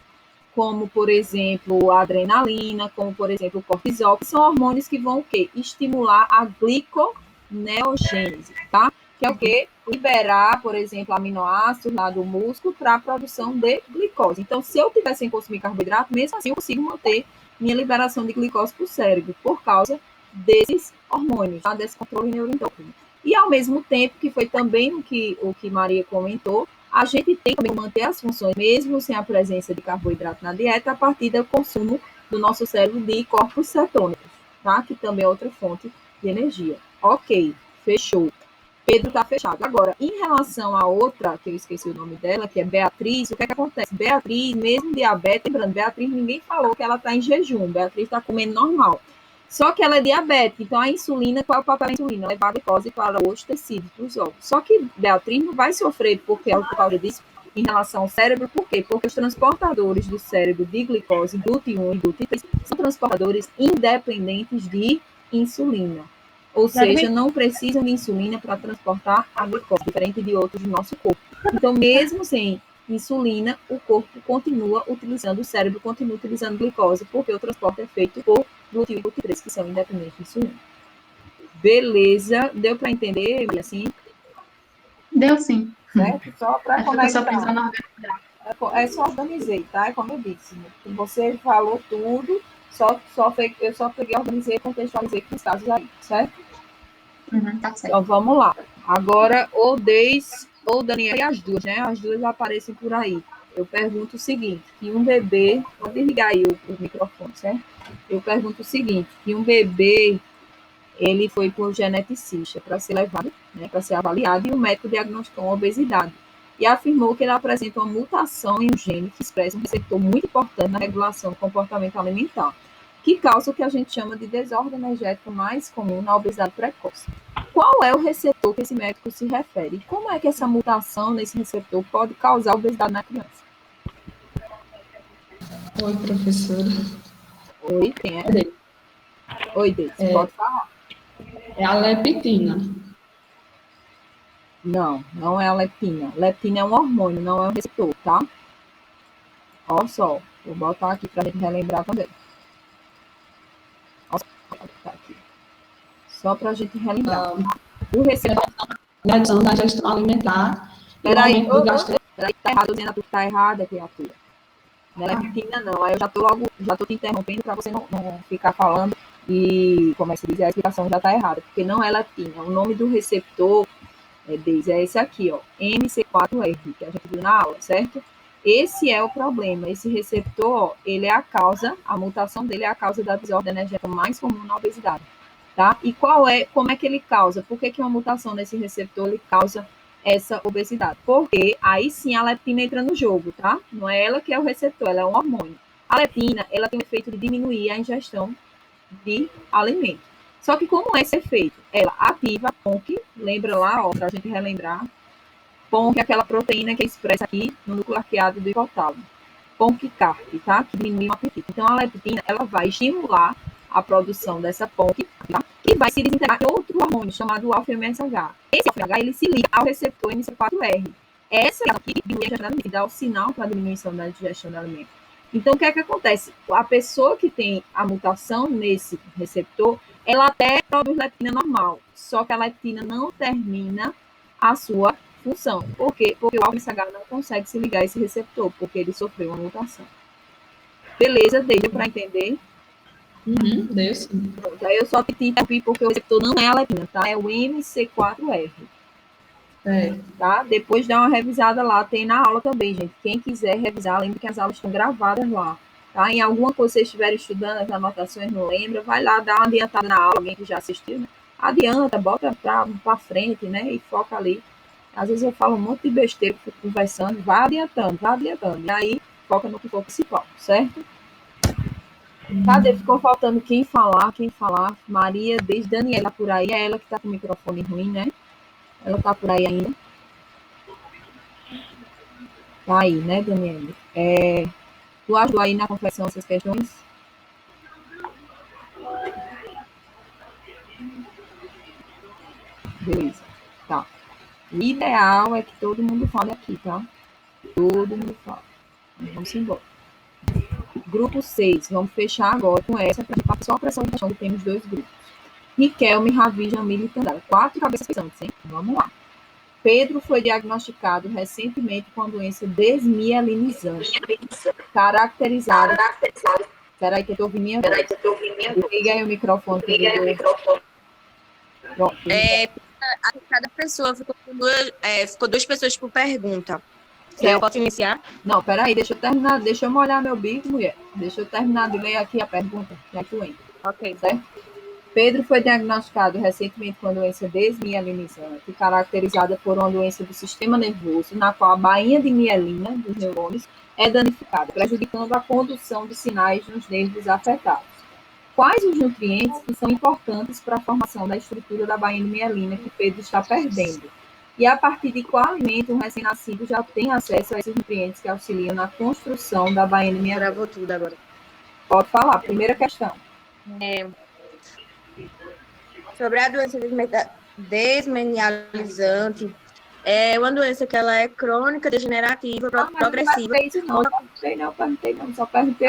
Speaker 1: como, por exemplo, a adrenalina, como, por exemplo, o cortisol, que são hormônios que vão o quê? Estimular a gliconeogênese, tá? Que é o quê? Liberar, por exemplo, aminoácidos lá do músculo para a produção de glicose. Então, se eu estiver sem consumir carboidrato, mesmo assim eu consigo manter minha liberação de glicose para o cérebro, por causa desses hormônios, tá? Desse controle neuroendócrino. E, ao mesmo tempo, que foi também o que Maria comentou, a gente tem que manter as funções, mesmo sem a presença de carboidrato na dieta, a partir do consumo do nosso cérebro de corpos cetônicos, tá? Que também é outra fonte de energia. Ok, fechou. Pedro está fechado. Agora, em relação à outra, que eu esqueci o nome dela, que é Beatriz, o que é que acontece? Beatriz, mesmo diabetes, lembrando, Beatriz, ninguém falou que ela está em jejum, Beatriz está comendo normal. Só que ela é diabética, então a insulina, qual é o papel da insulina? Levar a glicose para os tecidos, para os órgãos. Só que Beatriz não vai sofrer por causa disso em relação ao cérebro, por quê? Porque os transportadores do cérebro de glicose, DUT1 e DUT3, são transportadores independentes de insulina. Ou seja, não precisam de insulina para transportar a glicose, diferente de outros do nosso corpo. Então, mesmo sem insulina, o corpo continua utilizando, o cérebro continua utilizando glicose, porque o transporte é feito por DUT1 e DUT3, que são independentes de insulina. Beleza? Deu para entender, assim?
Speaker 2: Deu sim.
Speaker 1: Certo? Só para conectar.
Speaker 2: Eu
Speaker 1: só organizei, tá? É como eu disse. Você falou tudo, eu só peguei, organizei e contextualizei com os casos aí, certo?
Speaker 2: Tá certo.
Speaker 1: Então, vamos lá. Agora, ou Deis ou Daniela, e as duas, né? As duas aparecem por aí. Eu pergunto o seguinte, que um bebê... Vou desligar aí o microfone, certo? Eu pergunto o seguinte, que um bebê, ele foi por geneticista para ser levado, né, para ser avaliado, e o médico diagnosticou uma obesidade. E afirmou que ele apresenta uma mutação em um gene que expressa um receptor muito importante na regulação do comportamento alimentar, que causa o que a gente chama de desordem energética mais comum na obesidade precoce. Qual é o receptor que esse médico se refere? E como é que essa mutação nesse receptor pode causar obesidade na criança?
Speaker 10: Oi, professora.
Speaker 1: Oi, quem é? Oi, Deise, pode falar.
Speaker 10: É a leptina.
Speaker 1: Não, não é a leptina. Leptina é um hormônio, não é um receptor, tá? Olha só, vou botar aqui para a gente relembrar também. Olha só, aqui. Só para a gente relembrar. O receptor...
Speaker 10: Redução da ingestão alimentar.
Speaker 1: Peraí, tá errado, dizendo que tá errada, criatura. Não é leptina, não. Aí eu já tô te interrompendo para você não ficar falando e, como é que se diz, a explicação já tá errada, porque não é leptina. O nome do receptor, Deise, é esse aqui, ó, MC4R, que a gente viu na aula, certo? Esse é o problema. Esse receptor, ó, ele é a causa, a mutação dele é a causa da desordem energética mais comum na obesidade, tá? E como é que ele causa? Por que uma mutação nesse receptor ele causa essa obesidade? Porque aí sim a leptina entra no jogo, tá? Não é ela que é o receptor, ela é um hormônio. A leptina, ela tem o efeito de diminuir a ingestão de alimento. Só que como é esse efeito? Ela ativa a PONC, lembra lá, ó, pra gente relembrar. PONC é aquela proteína que é expressa aqui no núcleo arqueado do hipotálamo. PONC-CARP, tá? Que diminui o apetite. Então a leptina, ela vai estimular a produção dessa PONC, tá? Que vai se desintegrar em outro hormônio chamado alfa-MSH. Esse alfa-MSH, ele se liga ao receptor MC4R. Essa é a que diminui a digestão do alimento, dá o sinal para a diminuição da digestão do alimento. Então, o que é que acontece? A pessoa que tem a mutação nesse receptor, ela até produz leptina normal, só que a leptina não termina a sua função. Por quê? Porque o alfa-MSH não consegue se ligar a esse receptor, porque ele sofreu uma mutação. Beleza? Deu para entender?
Speaker 10: Deu sim.
Speaker 1: Pronto, aí eu só te interrompi porque o receptor não é a leptina, tá? É o MC4R. Tá? Depois dá uma revisada lá, tem na aula também, gente. Quem quiser revisar, lembre que as aulas estão gravadas lá. Tá? Em alguma coisa que vocês estiverem estudando, as anotações não lembra, vai lá, dá uma adiantada na aula, alguém que já assistiu, né? Adianta, bota pra frente, né? E foca ali. Às vezes eu falo um monte de besteira, fico conversando, vai adiantando. E aí foca no que for principal, certo? Cadê? Ficou faltando quem falar. Maria, desde Daniela tá por aí. É ela que tá com o microfone ruim, né? Ela tá por aí ainda. Tá aí, né, Daniela? Tu ajudou aí na confecção dessas questões? Beleza. Tá. O ideal é que todo mundo fale aqui, tá? Todo mundo fala. Vamos embora. Grupo 6. Vamos fechar agora com essa, só para essa questão que temos 2 grupos. Riquelme, Ravi, Jamile e Tandara. 4 cabeças pensantes, hein? Vamos lá. Pedro foi diagnosticado recentemente com a doença desmielinizante, caracterizada. Espera aí que eu estou ouvindo minha voz. Liga aí o microfone. Pronto.
Speaker 11: Cada pessoa ficou 2 pessoas por pergunta. Eu posso iniciar?
Speaker 1: Não, peraí, deixa eu terminar, deixa eu molhar meu bico, mulher. Deixa eu terminar de ler aqui a pergunta, já que tu entra.
Speaker 11: Ok.
Speaker 1: Certo? Pedro foi diagnosticado recentemente com a doença desmielinizante, caracterizada por uma doença do sistema nervoso, na qual a bainha de mielina dos neurônios é danificada, prejudicando a condução de sinais nos nervos afetados. Quais os nutrientes que são importantes para a formação da estrutura da bainha de mielina que Pedro está perdendo? E a partir de qual alimento um recém-nascido já tem acesso a esses nutrientes que auxiliam na construção da bainha de mielina?
Speaker 11: Travou tudo agora.
Speaker 1: Pode falar, primeira questão.
Speaker 11: Sobre a doença desmenializante, é uma doença que ela é crônica, degenerativa, progressiva.
Speaker 1: Não perguntei não, só perguntei.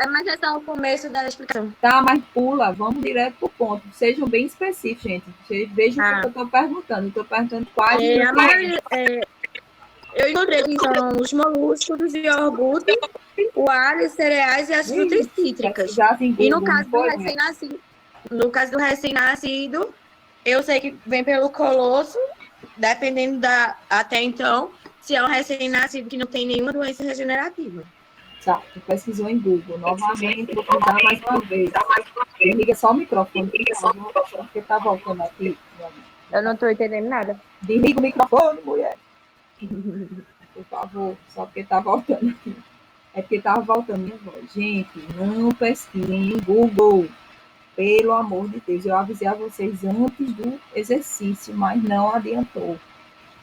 Speaker 11: Mas é só o começo da explicação.
Speaker 1: Tá, mas pula, vamos direto pro ponto. Sejam bem específicos, gente. Vejam o que eu estou perguntando. Estou perguntando quais.
Speaker 11: Eu encontrei que são os moluscos, os iogurtes, o alho, os cereais e as frutas cítricas. E no caso do recém-nascido, eu sei que vem pelo colosso, dependendo até então, se é um recém-nascido que não tem nenhuma doença regenerativa.
Speaker 1: Tá, tu pesquisou em Google. Novamente, vou contar mais uma vez. Liga só o microfone, porque tá voltando aqui.
Speaker 11: Eu não estou entendendo nada.
Speaker 1: Desliga o microfone, mulher. Por favor, só porque tá voltando aqui. É porque tava voltando minha voz. Gente, não pesquisem em Google. Pelo amor de Deus, eu avisei a vocês antes do exercício, mas não adiantou.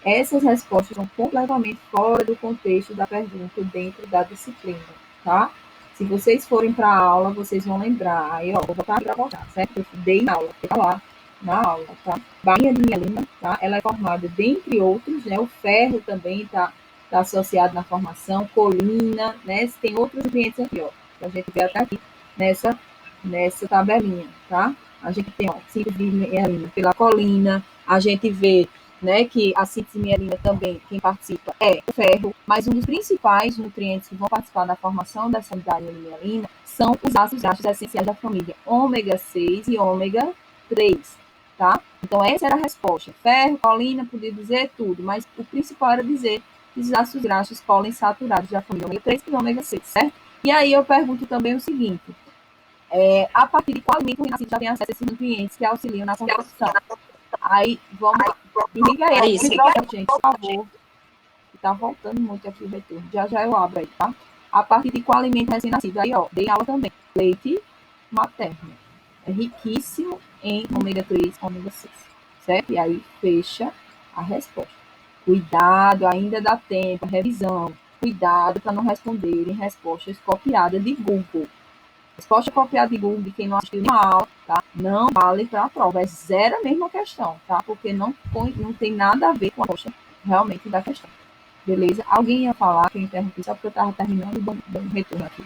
Speaker 1: Essas respostas são completamente fora do contexto da pergunta dentro da disciplina, tá? Se vocês forem para a aula, vocês vão lembrar. Aí, ó, vou botar para voltar, certo? Eu dei na aula, fica lá na aula, tá? Bainha de mielina, tá? Ela é formada, dentre outros, né? O ferro também tá associado na formação, colina, né? Tem outros nutrientes aqui, ó, que a gente vê até aqui nessa tabelinha, tá? A gente tem, ó, síntese de mielina pela colina, a gente vê, né, que a síntese de mielina também, quem participa é o ferro, mas um dos principais nutrientes que vão participar da formação dessa bainha de mielina são os ácidos graxos essenciais da família ômega 6 e ômega 3, tá? Então, essa era a resposta. Ferro, colina, podia dizer tudo, mas o principal era dizer que os ácidos graxos poliinsaturados da família ômega 3 e ômega 6, certo? E aí eu pergunto também o seguinte, a partir de qual alimento o recém-nascido já tem acesso a esses nutrientes que auxiliam na construção? Aí, vamos lá. Desliga aí, gente, por favor. Tá voltando muito aqui o retorno. Já eu abro aí, tá? A partir de qual alimento recém-nascido? Aí, ó, dei aula também. Leite materno. É riquíssimo em ômega 3, ômega 6. Certo? E aí, fecha a resposta. Cuidado, ainda dá tempo, revisão. Cuidado para não responderem respostas copiadas de Google. Resposta copiada de Google, de quem não assistiu na aula, tá? Não vale para a prova. É zero a mesma questão, tá? Porque não tem nada a ver com a resposta realmente da questão. Beleza? Alguém ia falar que eu interrompi só porque eu estava terminando e dando retorno aqui.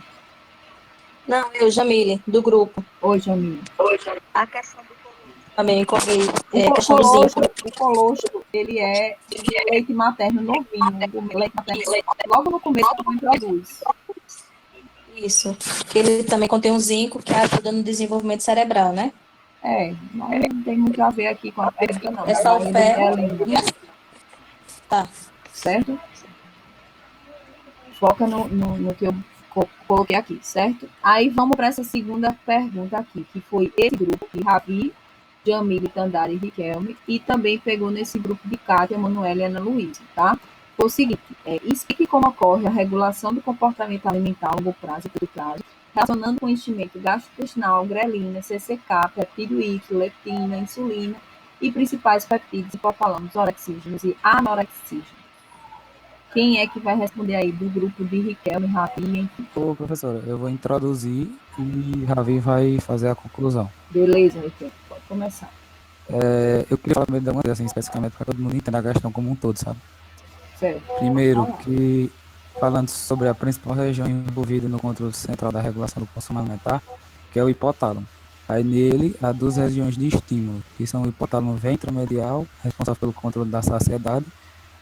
Speaker 4: Não, eu, Jamile, do grupo.
Speaker 1: Oi, Jamile.
Speaker 4: A questão do colostro também,
Speaker 1: o colostro, ele é leite materno novinho. Leite materno, logo no começo, também produz.
Speaker 4: Isso. Ele também contém um zinco que ajuda no desenvolvimento cerebral, né?
Speaker 1: Mas não tem muito a ver aqui com a pergunta, não.
Speaker 4: É só o ferro. Tá.
Speaker 1: Certo? Foca no que eu coloquei aqui, certo? Aí vamos para essa segunda pergunta aqui, que foi esse grupo de Ravi, Jamile, Tandara e Riquelme, e também pegou nesse grupo de Kátia, Manuela e Ana Luísa, tá? foi o seguinte, explique como ocorre a regulação do comportamento alimentar a longo prazo e curto prazo, relacionando com o enchimento gastrointestinal, grelina, CCK, peptídeo Y, leptina, insulina e principais peptídeos, hipotálamos, orexígenos e anorexígenos. Quem é que vai responder aí do grupo de Riquelme, Ravi?
Speaker 12: Ô, professora, eu vou introduzir e Ravi vai fazer a conclusão.
Speaker 1: Beleza, Riquelme, pode começar.
Speaker 12: Eu queria falar primeiro de uma coisa, assim, especificamente para todo mundo entender a questão como um todo, sabe?
Speaker 1: Certo.
Speaker 12: Primeiro, que falando sobre a principal região envolvida no controle central da regulação do consumo alimentar, que é o hipotálamo. Aí nele há duas regiões de estímulo, que são o hipotálamo ventromedial, responsável pelo controle da saciedade,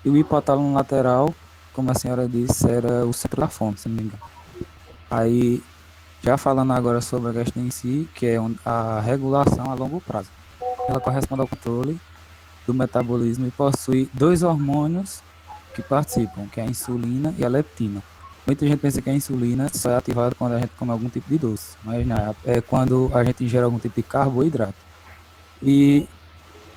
Speaker 12: e o hipotálamo lateral, como a senhora disse, era o centro da fome, se não me engano. Aí, já falando agora sobre a questão em si, que é a regulação a longo prazo. Ela corresponde ao controle do metabolismo e possui dois hormônios que participam, que é a insulina e a leptina. Muita gente pensa que a insulina só é ativada quando a gente come algum tipo de doce, mas não, é quando a gente ingere algum tipo de carboidrato. E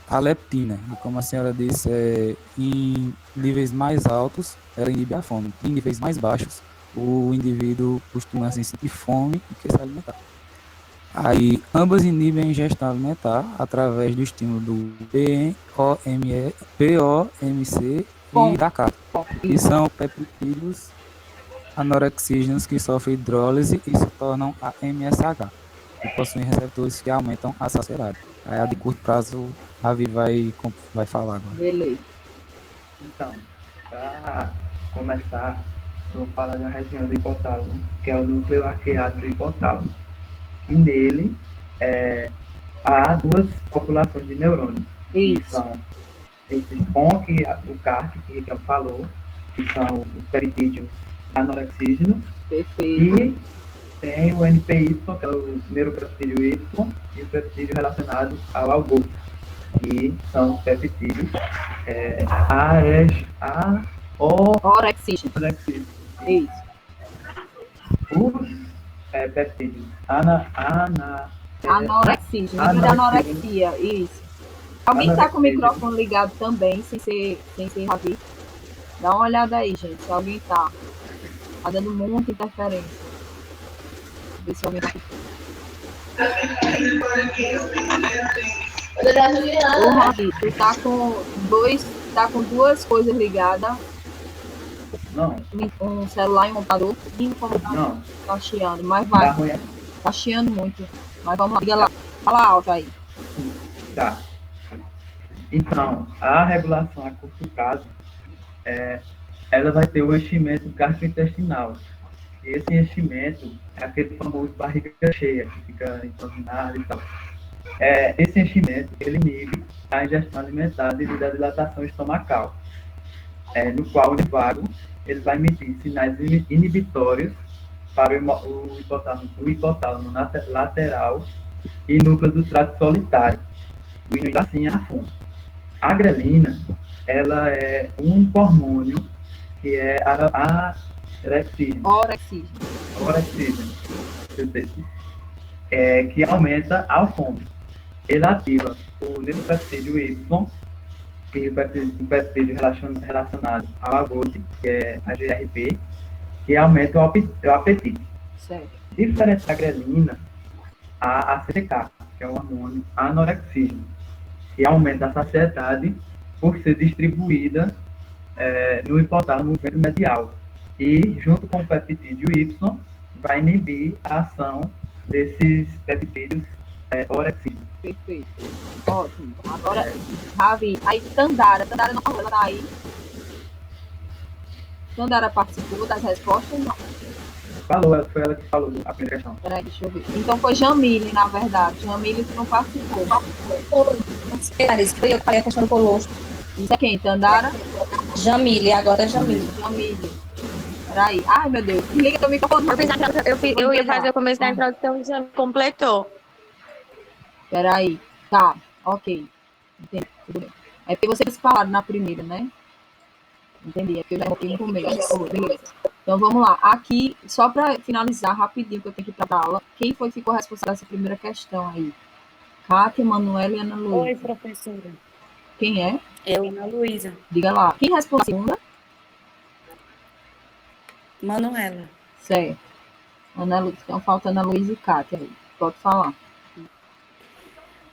Speaker 12: a leptina, como a senhora disse, em níveis mais altos, ela inibe a fome. Em níveis mais baixos, o indivíduo costuma assim, sentir fome e quer se alimentar. Aí, ambas inibem a ingestão alimentar através do estímulo do POMC e da CAP, que são peptídeos anorexígenos que sofrem hidrólise e se tornam a MSH, que possuem receptores que aumentam a saciedade. Aí, a de curto prazo, a Ravi vai falar agora.
Speaker 1: Beleza.
Speaker 7: Então, para começar, eu vou falar da região do hipotálamo, que é o núcleo arqueado do hipotálamo. E nele há duas populações de neurônios.
Speaker 1: Isso.
Speaker 7: São esses PONC, o CARC, que Ricardo falou, que são os peptídeos anorexígenos.
Speaker 1: Perfeito.
Speaker 7: E tem o NPY, que é o neuropeptídeo Y, e o peptídeo relacionado ao algoz, que são os peptídeos
Speaker 1: orexígeno. Isso.
Speaker 7: Os peptídeos
Speaker 1: anorexígeno, anorexia, isso. Alguém está com o microfone ligado também, sem ser Ravi? Dá uma olhada aí, gente, se alguém tá dando muita interferência. Ver se alguém tá. Ô, Ravi, tu tá com duas coisas ligadas.
Speaker 7: Não.
Speaker 1: Um celular e um computador.
Speaker 7: Não.
Speaker 1: Tá chiando, mas vai. Tá chiando muito. Mas vamos lá, liga lá. Fala alto aí.
Speaker 7: Tá. Então, a regulação a curto prazo, ela vai ter o enchimento gastrointestinal. E esse enchimento é aquele famoso barriga cheia, que fica empanzinado e tal. Esse enchimento, ele inibe a ingestão alimentar devido à dilatação estomacal, no qual o vago ele vai emitir sinais inibitórios para o hipotálamo lateral e núcleo do trato solitário, diminuindo assim a fome. A grelina, ela é um hormônio que é orexígeno, que aumenta a fome. Ele ativa o neuropeptídeo Y, que é o peptídeo relacionado ao algoz, que é a GRP, que aumenta o apetite.
Speaker 1: Certo.
Speaker 7: Diferente da grelina, a CCK, que é um hormônio anorexígeno, que aumenta a saciedade por ser distribuída no hipotálamo ventromedial. E, junto com o peptídeo Y, vai inibir a ação desses peptídeos orexígenos.
Speaker 1: Perfeito. Ótimo. Agora, Ravi, aí Tandara não falou, ela tá aí. Tandara participou das respostas? Não.
Speaker 7: Falou, foi ela que falou a primeira questão.
Speaker 1: Peraí, deixa eu ver. Então foi Jamile, na verdade. Jamile que não participou.
Speaker 13: Isso foi eu que falei a questão do Colosso.
Speaker 1: Isso é quem? Tandara?
Speaker 13: Jamile, agora é Jamile.
Speaker 1: Jamile. Peraí. Ai, meu Deus. Liga teu microfone.
Speaker 11: Eu ia fazer o começo da introdução e já completou.
Speaker 1: Peraí. Tá, ok. Entendi. Tudo bem. É porque vocês falaram na primeira, né? Entendi. É porque eu já coloquei no começo. Beleza. Então vamos lá. Aqui, só para finalizar rapidinho, que eu tenho que ir para a aula. Quem foi que ficou responsável dessa primeira questão aí? Kátia, Manuela e Ana Luísa.
Speaker 11: Oi, professora.
Speaker 1: Quem é?
Speaker 11: Eu, Ana Luísa.
Speaker 1: Diga lá. Quem respondeu a segunda?
Speaker 2: Manuela.
Speaker 1: Certo. Então falta Ana Luísa e Kátia aí. Pode falar.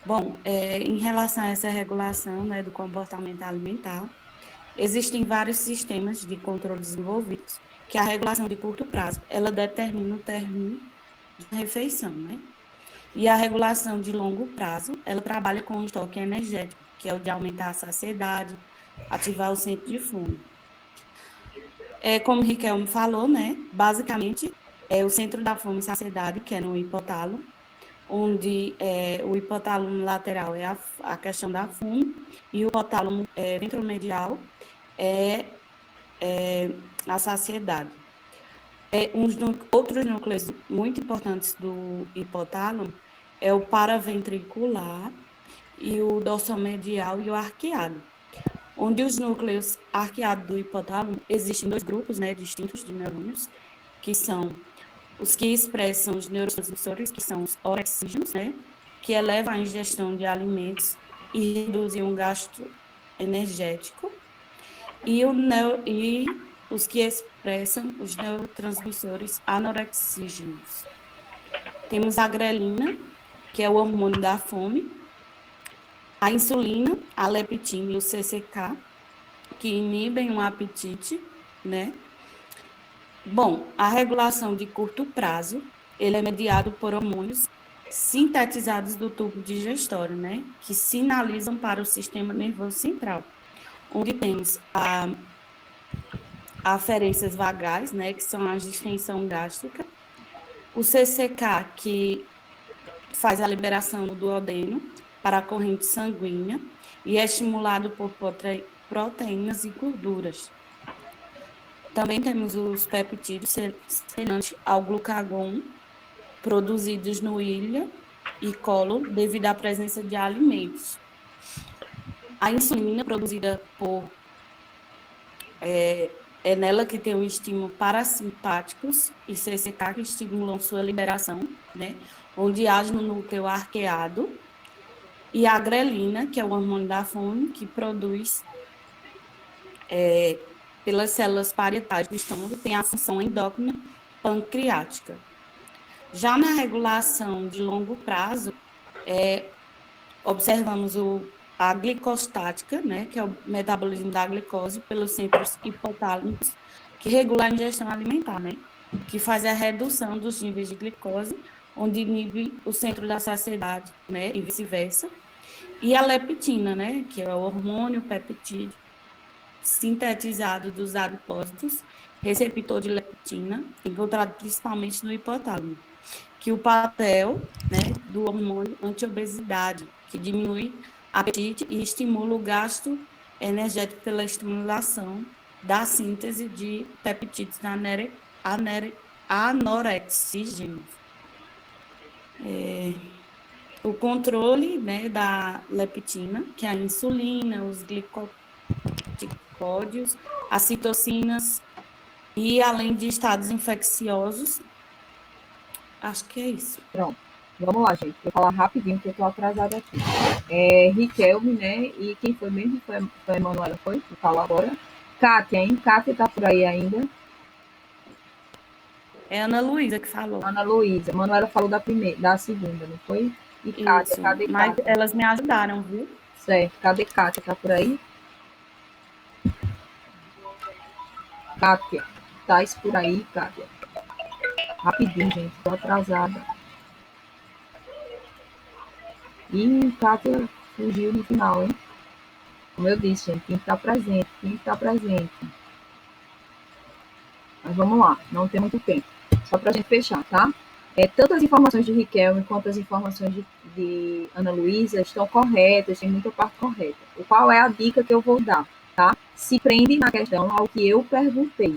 Speaker 2: Bom, em relação a essa regulação, né, do comportamento alimentar, existem vários sistemas de controle desenvolvidos, que a regulação de curto prazo, ela determina o término de refeição, né? E a regulação de longo prazo, ela trabalha com o estoque energético, que é o de aumentar a saciedade, ativar o centro de fome. Como o Riquelme falou, né? Basicamente, é o centro da fome e saciedade, que é no hipotálamo, onde o hipotálamo lateral é a questão da fome e o hipotálamo ventromedial é a saciedade. Outros núcleos muito importantes do hipotálamo é o paraventricular e o dorsomedial e o arqueado. Onde os núcleos arqueados do hipotálamo, existem 2 grupos, né, distintos de neurônios, que são os que expressam os neurotransmissores, que são os orexígenos, né, que elevam a ingestão de alimentos e reduzem o gasto energético, e os que expressam os neurotransmissores anorexígenos. Temos a grelina, que é o hormônio da fome, a insulina, a leptina e o CCK, que inibem o apetite, né? Bom, a regulação de curto prazo, ele é mediado por hormônios sintetizados do tubo digestório, né? Que sinalizam para o sistema nervoso central, onde temos aferências vagais, né? Que são a distensão gástrica, o CCK, que faz a liberação do duodeno para a corrente sanguínea e é estimulado por proteínas e gorduras. Também temos os peptídeos semelhantes ao glucagon, produzidos no ilha e colo devido à presença de alimentos. A insulina produzida é nela que tem o estímulo parasimpáticos e CCK que estimulam sua liberação, né, onde age no núcleo arqueado, e a grelina, que é o hormônio da fome, que produz pelas células parietais do estômago, tem a função endócrina pancreática. Já na regulação de longo prazo, observamos a glicostática, né, que é o metabolismo da glicose pelos centros hipotálmicos, que regula a ingestão alimentar, né, que faz a redução dos níveis de glicose, onde inibe o centro da saciedade, né, e vice-versa. E a leptina, né, que é o hormônio peptídeo sintetizado dos adipócitos, receptor de leptina, encontrado principalmente no hipotálamo, que o papel, né, do hormônio antiobesidade, que diminui apetite e estimula o gasto energético pela estimulação da síntese de peptídeos anorexígenos. O controle, né, da leptina, que é a insulina, os glicocorticóides, as citocinas, e além de estados infecciosos. Acho que é isso.
Speaker 1: Pronto. Vamos lá, gente. Vou falar rapidinho, porque eu estou atrasada aqui. Riquelme, né? E quem foi mesmo? Foi a Emanuela, foi? Que falou agora. Kátia, hein? Kátia tá por aí ainda?
Speaker 2: É a Ana Luísa que falou.
Speaker 1: Ana Luísa. Manuela falou da segunda, não foi? E Kátia,
Speaker 2: isso,
Speaker 1: cadê
Speaker 2: mas
Speaker 1: Kátia?
Speaker 2: elas me ajudaram, viu?
Speaker 1: Certo. Cadê Kátia? Tá por aí? Kátia. Tá por aí, Kátia? Rapidinho, gente. Tô atrasada. E Kátia fugiu no final, hein? Como eu disse, gente, tem que estar presente. Mas vamos lá, não tem muito tempo. Só para a gente fechar, tá? Tanto as informações de Riquelme quanto as informações de Ana Luísa estão corretas, tem muita parte correta. Qual é a dica que eu vou dar, tá? Se prende na questão ao que eu perguntei,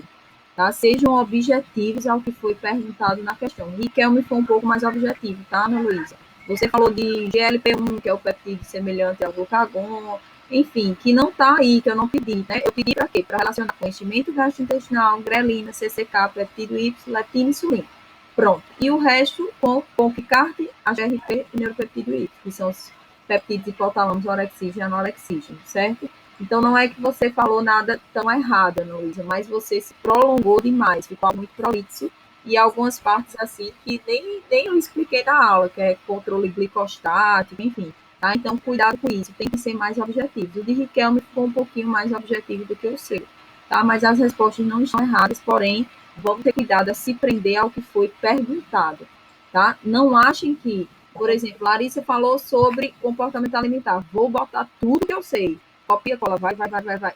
Speaker 1: tá? Sejam objetivos ao que foi perguntado na questão. Riquelme foi um pouco mais objetivo, tá, Ana Luísa? Você falou de GLP-1, que é o peptídeo semelhante ao glucagon, enfim, que não está aí, que eu não pedi, né? Eu pedi para quê? Para relacionar com enchimento gastrointestinal, grelina, CCK, peptídeo Y, leptina e insulina. Pronto. E o resto com Picard, HRP e neuropeptídeo Y, que são os peptídeos hipotálamos, orexígeno e anorexígeno, certo? Então, não é que você falou nada tão errado, Ana Luísa, mas você se prolongou demais, ficou muito prolixo, e algumas partes, assim, que nem eu expliquei na aula, que é controle glicostático, enfim, tá? Então, cuidado com isso, tem que ser mais objetivo. O de Riquelme ficou um pouquinho mais objetivo do que o seu, tá? Mas as respostas não estão erradas, porém, vamos ter cuidado a se prender ao que foi perguntado, tá? Não achem que, por exemplo, Larissa falou sobre comportamento alimentar, vou botar tudo que eu sei, copia, cola, vai.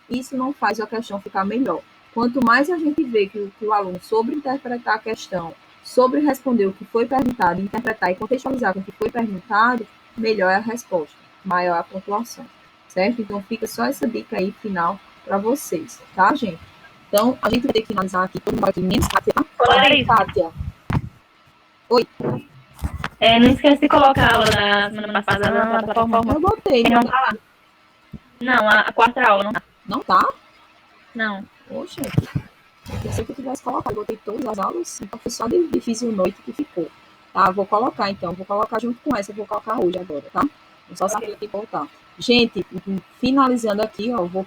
Speaker 1: Isso não faz a questão ficar melhor. Quanto mais a gente vê que o aluno soube interpretar a questão, sobre responder o que foi perguntado, interpretar e contextualizar com o que foi perguntado, melhor é a resposta, maior é a pontuação, certo? Então, fica só essa dica aí final para vocês, tá, gente? Então, a gente vai ter que finalizar aqui, todo mundo aqui, menos Kátia, tá? Kátia. Oi.
Speaker 6: Não esquece de colocar a aula da semana passada na plataforma.
Speaker 1: Eu botei.
Speaker 6: Não tá lá. Não, a quarta aula não tá.
Speaker 1: Não tá?
Speaker 6: Não.
Speaker 1: Poxa, eu pensei que eu tivesse colocado. Eu botei todas as aulas, então foi só de Fisionoite que ficou. Tá, vou colocar então. Vou colocar junto com essa, vou colocar hoje agora, tá? Vou só saber aqui voltar. Gente, finalizando aqui, ó, vou